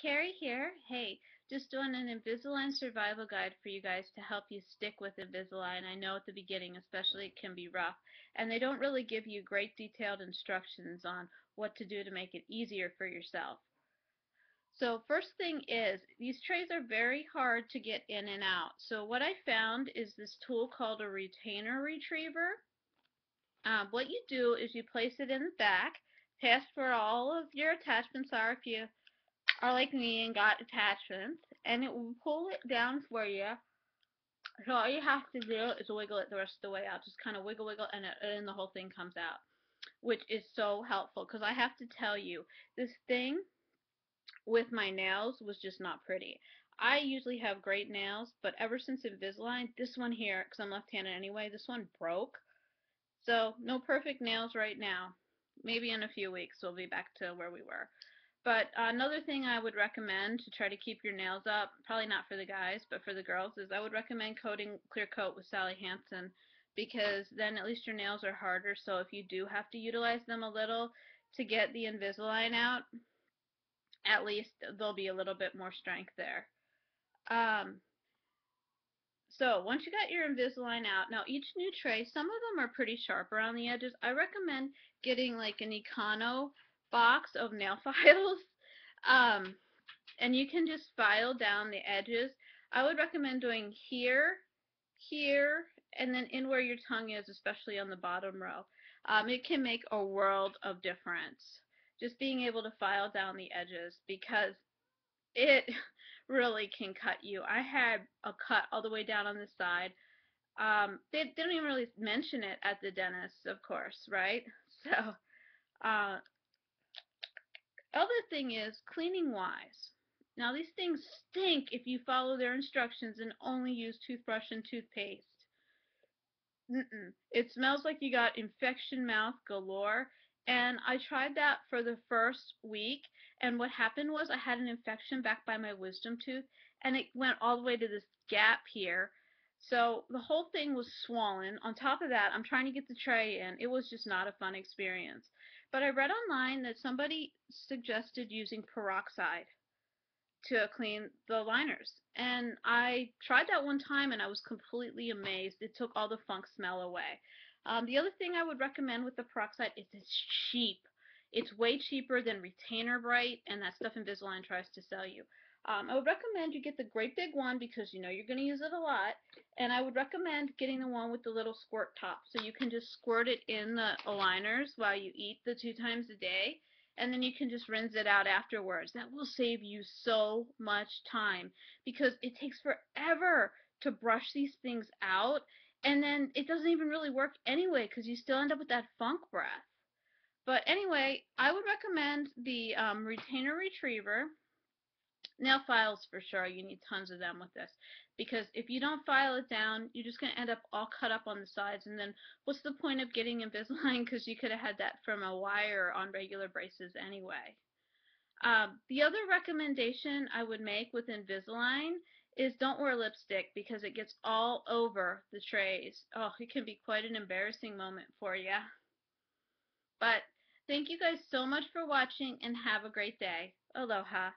Carrie here. Hey, just doing an Invisalign survival guide for you guys to help you stick with Invisalign. I know at the beginning especially it can be rough, and they don't really give you great detailed instructions on what to do to make it easier for yourself. So first thing is, these trays are very hard to get in and out. So what I found is this tool called a retainer retriever. What you do is you place it in the back, past where all of your attachments are if you are like me and got attachments, and it will pull it down for you. So all you have to do is wiggle it the rest of the way out. Just kind of wiggle, wiggle, and the whole thing comes out, which is so helpful because I have to tell you, this thing with my nails was just not pretty. I usually have great nails, but ever since Invisalign, this one here, because I'm left-handed anyway, this one broke. So no perfect nails right now. Maybe in a few weeks we'll be back to where we were. But another thing I would recommend to try to keep your nails up, probably not for the guys, but for the girls, is I would recommend coating clear coat with Sally Hansen, because then at least your nails are harder, so if you do have to utilize them a little to get the Invisalign out, at least there'll be a little bit more strength there. Um, so once you got your Invisalign out, now each new tray, some of them are pretty sharp around the edges. I recommend getting like an Econo box of nail files. Um, and you can just file down the edges. I would recommend doing here, here, and then in where your tongue is, especially on the bottom row. It can make a world of difference, just being able to file down the edges, because it really can cut you. I had a cut all the way down on the side. They don't even really mention it at the dentist, of course, right? So, other thing is cleaning wise. Now these things stink if you follow their instructions and only use toothbrush and toothpaste. It smells like you got infection mouth galore. And I tried that for the first week, and what happened was I had an infection back by my wisdom tooth, and it went all the way to this gap here. So the whole thing was swollen. On top of that, I'm trying to get the tray in. It was just not a fun experience. But I read online that somebody suggested using peroxide to clean the liners. And I tried that one time and I was completely amazed. It took all the funk smell away. The other thing I would recommend with the peroxide is it's cheap. It's way cheaper than Retainer Bright and that stuff Invisalign tries to sell you. I would recommend you get the great big one because you know you're going to use it a lot. And I would recommend getting the one with the little squirt top so you can just squirt it in the aligners while you eat the 2 times a day, and then you can just rinse it out afterwards. That will save you so much time because it takes forever to brush these things out, and then it doesn't even really work anyway because you still end up with that funk breath. But anyway, I would recommend the Retainer Retriever. Nail files for sure. You need tons of them with this, because if you don't file it down, you're just going to end up all cut up on the sides, and then what's the point of getting Invisalign, because you could have had that from a wire on regular braces anyway. The other recommendation I would make with Invisalign is don't wear lipstick because it gets all over the trays. Oh, it can be quite an embarrassing moment for you. But thank you guys so much for watching and have a great day. Aloha.